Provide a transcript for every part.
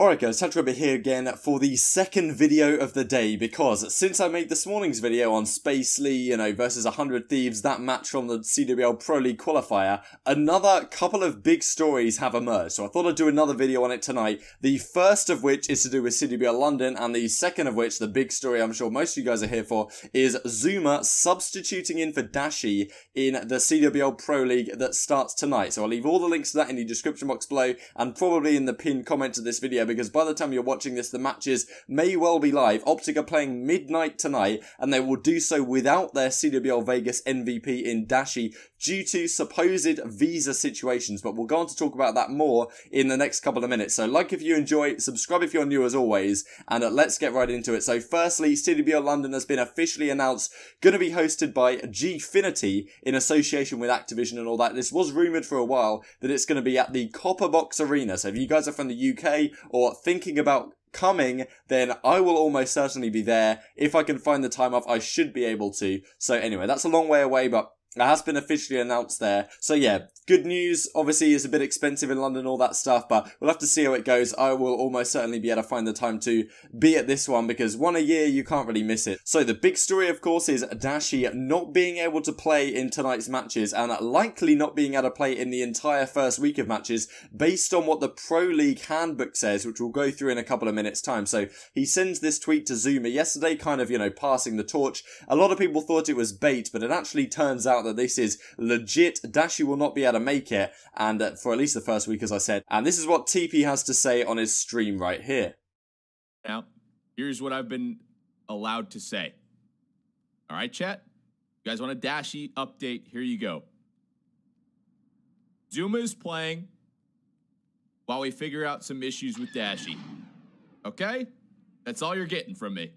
Alright guys, Hatchrabbit here again for the second video of the day, because since I made this morning's video on Space Lee, versus 100 Thieves, that match from the CWL Pro League qualifier, another couple of big stories have emerged. So I thought I'd do another video on it tonight, the first of which is to do with CWL London, and the second of which, the big story I'm sure most of you guys are here for, is ZooMaa substituting in for Dashy in the CWL Pro League that starts tonight. So I'll leave all the links to that in the description box below, and probably in the pinned comment to this video, because by the time you're watching this, the matches may well be live. OpTic are playing midnight tonight, and they will do so without their CWL Vegas MVP in Dashy due to supposed visa situations, but we'll go on to talk about that more in the next couple of minutes. So like if you enjoy, subscribe if you're new as always, and let's get right into it. So firstly, CWL London has been officially announced, going to be hosted by Gfinity in association with Activision and all that. This was rumoured for a while that it's going to be at the Copper Box Arena, so if you guys are from the UK or thinking about coming, then I will almost certainly be there. If I can find the time off, I should be able to. So anyway, that's a long way away, but it has been officially announced there. So yeah, good news. Obviously, it's a bit expensive in London, all that stuff, but we'll have to see how it goes. I will almost certainly be able to find the time to be at this one, because one a year, you can't really miss it. So the big story, of course, is Dashy not being able to play in tonight's matches, and likely not being able to play in the entire first week of matches, based on what the Pro League handbook says, which we'll go through in a couple of minutes' time. So he sends this tweet to ZooMaa yesterday, kind of, passing the torch. A lot of people thought it was bait, but it actually turns out that this is legit. Dashy will not be able to make it, and for at least the first week, as I said. And this is what TP has to say on his stream right here. Now, here's what I've been allowed to say. All right, chat? You guys want a Dashy update? Here you go. ZooMaa is playing while we figure out some issues with Dashy. Okay? That's all you're getting from me.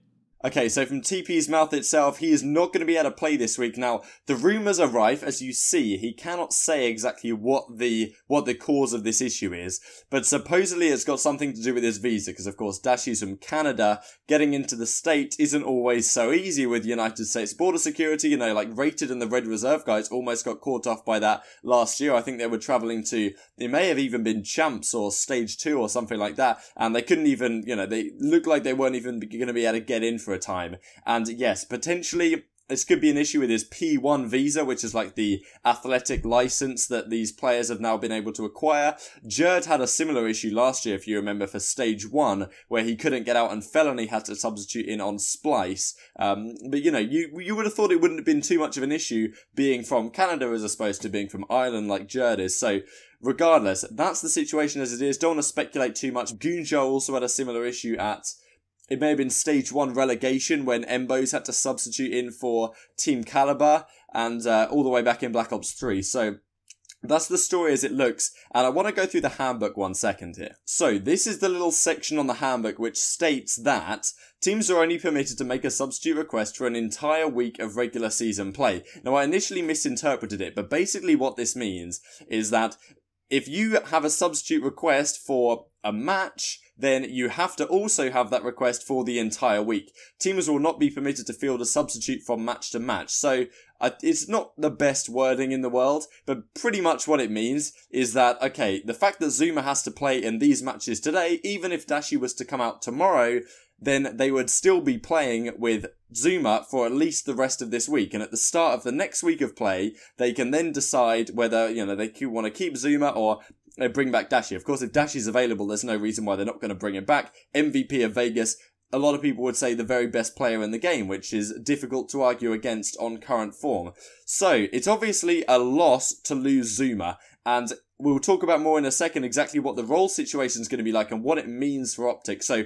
Okay, so from TP's mouth itself, he is not going to be able to play this week. Now, the rumours are rife, as you see. He cannot say exactly what the cause of this issue is, but supposedly it's got something to do with his visa, because of course Dashy's from Canada. Getting into the state isn't always so easy with United States border security. Like Rated and the Red Reserve guys almost got caught off by that last year. I think they were travelling to, it may have even been Champs or Stage 2 or something like that, and they couldn't even, they looked like they weren't even going to be able to get in for a time. And yes, potentially this could be an issue with his P1 visa, which is like the athletic license that these players have now been able to acquire. Jerd had a similar issue last year, if you remember, for Stage 1, where he couldn't get out and Felony had to substitute in on Splice. But you would have thought it wouldn't have been too much of an issue being from Canada as opposed to being from Ireland like Jerd is. So regardless, that's the situation as it is. Don't want to speculate too much. Goonjo also had a similar issue at, it may have been Stage 1 relegation when Embos had to substitute in for Team Caliber, and all the way back in Black Ops 3. So that's the story as it looks, and I want to go through the handbook 1 second here. So this is the little section on the handbook which states that teams are only permitted to make a substitute request for an entire week of regular season play. Now I initially misinterpreted it, but basically what this means is that if you have a substitute request for a match, then you have to also have that request for the entire week. Teams will not be permitted to field a substitute from match to match. So it's not the best wording in the world, but pretty much what it means is that, okay, the fact that ZooMaa has to play in these matches today, even if Dashy was to come out tomorrow, then they would still be playing with ZooMaa for at least the rest of this week. And at the start of the next week of play, they can then decide whether, they want to keep ZooMaa or bring back Dashy. Of course, if Dashy's available, there's no reason why they're not going to bring him back. MVP of Vegas, a lot of people would say the very best player in the game, which is difficult to argue against on current form. So, it's obviously a loss to lose ZooMaa, and we'll talk about more in a second exactly what the role situation is going to be like and what it means for OpTic. So,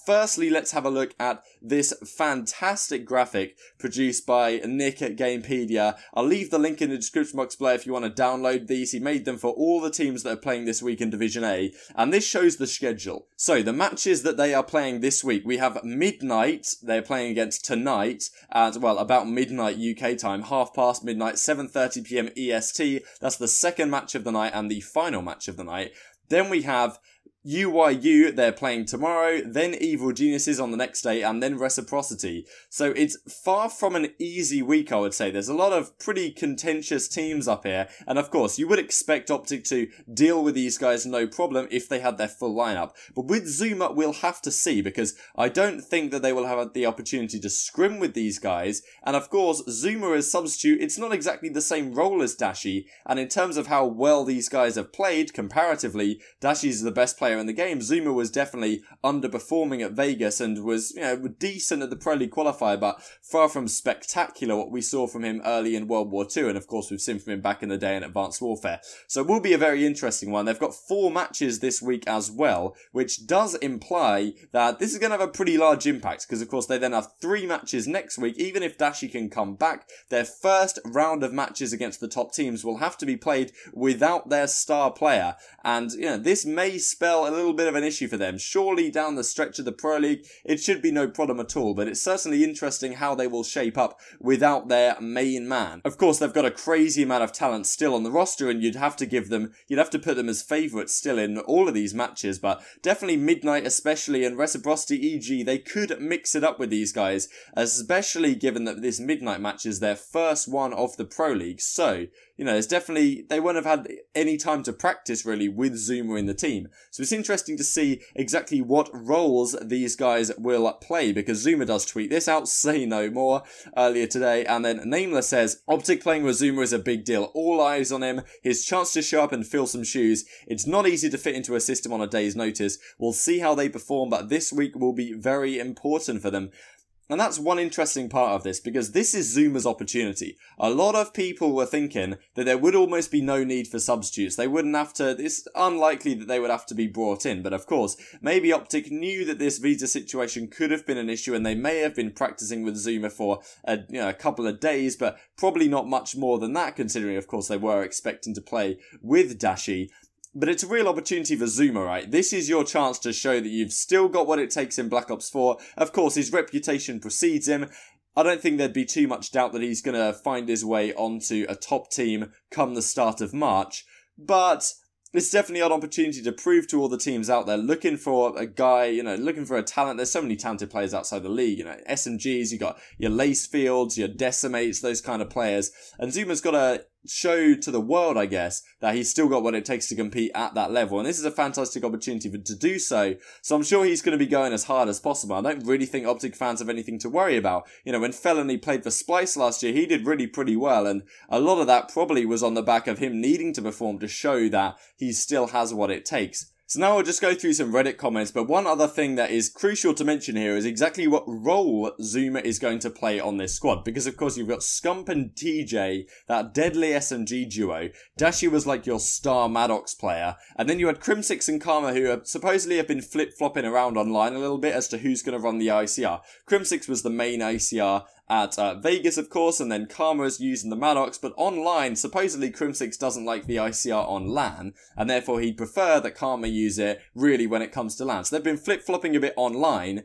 firstly, let's have a look at this fantastic graphic produced by Nick at Gamepedia. I'll leave the link in the description box below if you want to download these. He made them for all the teams that are playing this week in Division A, and this shows the schedule. So, the matches that they are playing this week, we have midnight, they're playing against tonight, at, well, about midnight UK time, half past midnight, 7:30 PM EST. That's the second match of the night and the final match of the night. Then we have UYU, they're playing tomorrow, then Evil Geniuses on the next day, and then Reciprocity. So it's far from an easy week, I would say. There's a lot of pretty contentious teams up here, and of course, you would expect OpTic to deal with these guys no problem if they had their full lineup. But with ZooMaa, we'll have to see, because I don't think that they will have the opportunity to scrim with these guys, and of course, ZooMaa as substitute, it's not exactly the same role as Dashy, and in terms of how well these guys have played, comparatively, Dashy's the best player in the game. ZooMaa was definitely underperforming at Vegas and was, decent at the Pro League qualifier, but far from spectacular what we saw from him early in World War II, and of course we've seen from him back in the day in Advanced Warfare. So it will be a very interesting one. They've got 4 matches this week as well, which does imply that this is going to have a pretty large impact, because of course they then have 3 matches next week. Even if Dashy can come back, their first round of matches against the top teams will have to be played without their star player, and this may spell a little bit of an issue for them. Surely down the stretch of the Pro League it should be no problem at all, but it's certainly interesting how they will shape up without their main man. Of course they've got a crazy amount of talent still on the roster, and you'd have to put them as favourites still in all of these matches, but definitely Midnight especially and Reciprocity e.g. they could mix it up with these guys, especially given that this Midnight match is their first one of the Pro League. So it's definitely, they won't have had any time to practice really with ZooMaa in the team. So it's interesting to see exactly what roles these guys will play, because ZooMaa does tweet this out, say no more, earlier today, and then Nameless says, OpTic playing with ZooMaa is a big deal. All eyes on him, his chance to show up and fill some shoes. It's not easy to fit into a system on a day's notice. We'll see how they perform, but this week will be very important for them. And that's one interesting part of this, because this is ZooMaa's opportunity. A lot of people were thinking that there would almost be no need for substitutes. They wouldn't have to, it's unlikely that they would have to be brought in. But of course, maybe OpTic knew that this visa situation could have been an issue, and they may have been practicing with ZooMaa for a couple of days, but probably not much more than that, considering of course they were expecting to play with Dashy. But it's a real opportunity for ZooMaa, right? This is your chance to show that you've still got what it takes in Black Ops 4. Of course, his reputation precedes him. I don't think there'd be too much doubt that he's going to find his way onto a top team come the start of March. But it's definitely an opportunity to prove to all the teams out there looking for a guy, looking for a talent. There's so many talented players outside the league, SMGs, you got your Lacefields, your Decimates, those kind of players. And ZooMaa's got to show to the world, I guess, that he's still got what it takes to compete at that level. And this is a fantastic opportunity to do so. So I'm sure he's going to be going as hard as possible. I don't really think OpTic fans have anything to worry about. When Felony played for Splice last year, he did really pretty well. And a lot of that probably was on the back of him needing to perform to show that he still has what it takes. So now I'll just go through some Reddit comments, but one other thing that is crucial to mention here is exactly what role ZooMaa is going to play on this squad, because of course you've got Scump and TJ, that deadly SMG duo. Dashy was like your star Maddox player, and then you had Crimsix and Karma, who supposedly have been flip-flopping around online a little bit as to who's going to run the ICR. Crimsix was the main ICR at Vegas, of course, and then Karma is using the Maddox, but online, supposedly Crimsix doesn't like the ICR on LAN, and therefore he'd prefer that Karma use it really when it comes to LAN. So they've been flip-flopping a bit online,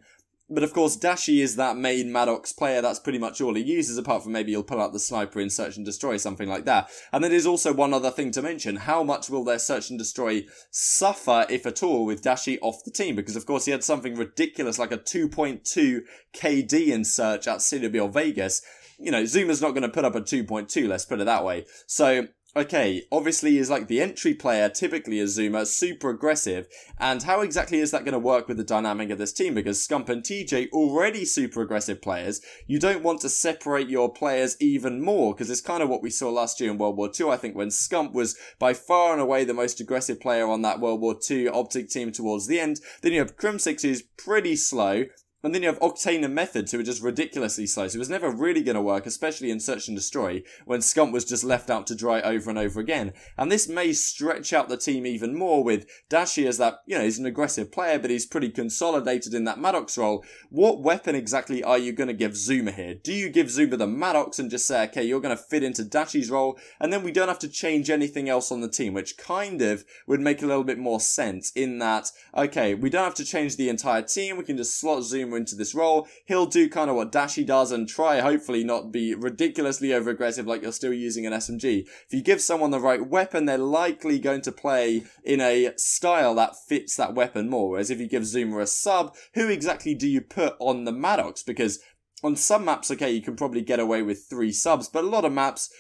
but of course Dashy is that main Maddox player. That's pretty much all he uses, apart from maybe he'll pull out the sniper in Search and Destroy, something like that. And there is also one other thing to mention. How much will their Search and Destroy suffer, if at all, with Dashy off the team? Because of course he had something ridiculous like a 2.2 KD in Search at CWL Vegas. ZooMaa's not going to put up a 2.2, let's put it that way. So okay, obviously he's like the entry player, typically as ZooMaa, super aggressive, and how exactly is that going to work with the dynamic of this team? Because Scump and TJ, already super aggressive players, you don't want to separate your players even more, because it's kind of what we saw last year in World War II, I think, when Scump was by far and away the most aggressive player on that World War II OpTic team towards the end. Then you have Crimsix, who's pretty slow, and then you have Octane and Methods, who are just ridiculously slow, so it was never really going to work, especially in Search and Destroy, when Scump was just left out to dry over and over again. And this may stretch out the team even more, with Dashy as that, he's an aggressive player, but he's pretty consolidated in that Maddox role. What weapon exactly are you going to give ZooMaa here? Do you give ZooMaa the Maddox and just say, okay, you're going to fit into Dashy's role, and then we don't have to change anything else on the team, which kind of would make a little bit more sense in that, okay, we don't have to change the entire team, we can just slot ZooMaa ZooMaa into this role, he'll do kind of what Dashy does and try, hopefully, not be ridiculously over-aggressive like you're still using an SMG. If you give someone the right weapon, they're likely going to play in a style that fits that weapon more. Whereas if you give ZooMaa a sub, who exactly do you put on the Maddox? Because on some maps, okay, you can probably get away with 3 subs, but a lot of maps,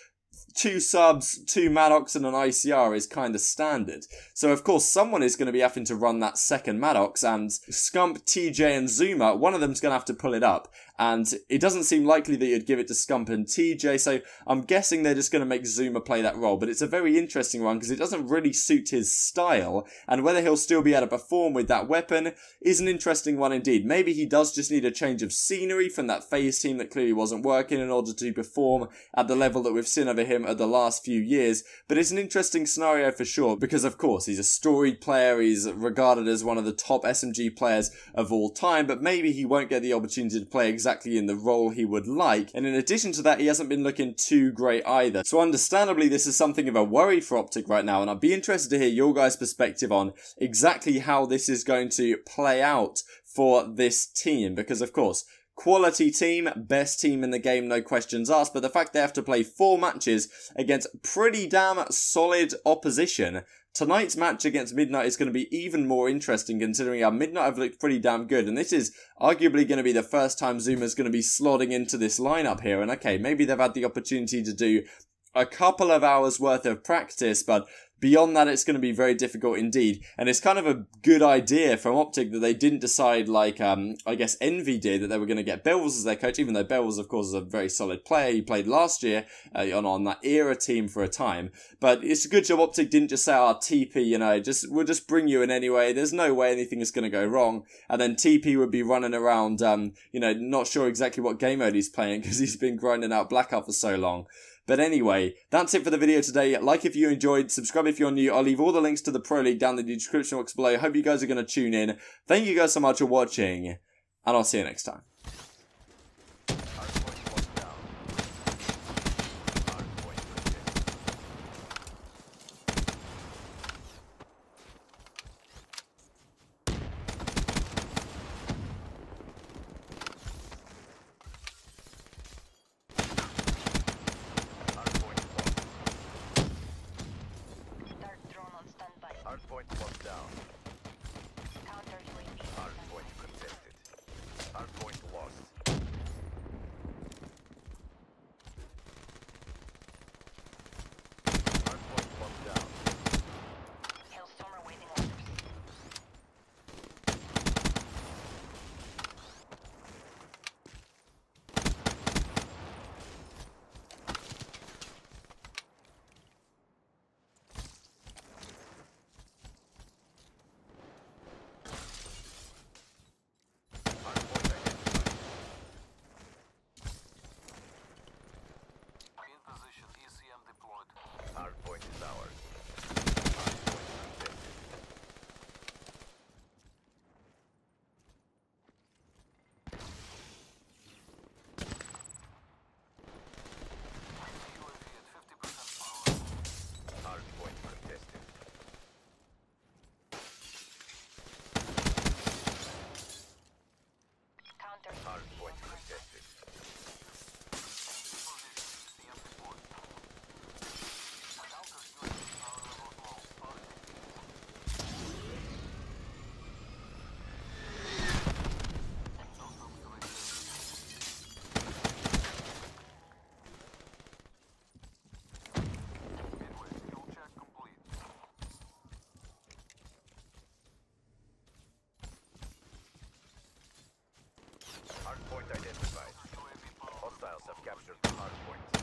2 subs, 2 Maddox and an ICR is kind of standard. So of course someone is going to be having to run that second Maddox, and Scump, TJ and ZooMaa, one of them's going to have to pull it up. And it doesn't seem likely that you'd give it to Scump and TJ, so I'm guessing they're just going to make ZooMaa play that role. But it's a very interesting one because it doesn't really suit his style, and whether he'll still be able to perform with that weapon is an interesting one indeed. Maybe he does just need a change of scenery from that FaZe team that clearly wasn't working in order to perform at the level that we've seen over him at the last few years. But it's an interesting scenario for sure, because of course he's a storied player, he's regarded as one of the top SMG players of all time, but maybe he won't get the opportunity to play exactly in the role he would like, and in addition to that he hasn't been looking too great either. So understandably this is something of a worry for OpTic right now, and I'd be interested to hear your guys' perspective on exactly how this is going to play out for this team, because of course quality team, best team in the game, no questions asked, but the fact they have to play 4 matches against pretty damn solid opposition, tonight's match against Midnight is going to be even more interesting considering how Midnight have looked pretty damn good, and this is arguably going to be the first time ZooMaa's going to be slotting into this lineup here, and okay, maybe they've had the opportunity to do a couple of hours worth of practice, but beyond that, it's going to be very difficult indeed. And it's kind of a good idea from OpTic that they didn't decide, like, I guess Envy did, that they were going to get Bells as their coach, even though Bells, of course, is a very solid player. He played last year on that era team for a time. But it's a good job OpTic didn't just say, TP, you know, we'll just bring you in anyway. There's no way anything is going to go wrong. And then TP would be running around, you know, not sure exactly what game mode he's playing because he's been grinding out Blackout for so long. But anyway, that's it for the video today. Like if you enjoyed, subscribe if you're new. I'll leave all the links to the Pro League down in the description box below. Hope you guys are going to tune in. Thank you guys so much for watching, and I'll see you next time. Hardpoint locked down. Counter UAV. Hardpoint contested. Hardpoint lost. Hardpoint locked down. Hellstormer waiting orders. Hardpoint is ours. Hardpoint contested. Hardpoint contested. Counter. Hardpoint contested. Hardpoint identified. Hostiles have captured the hardpoint.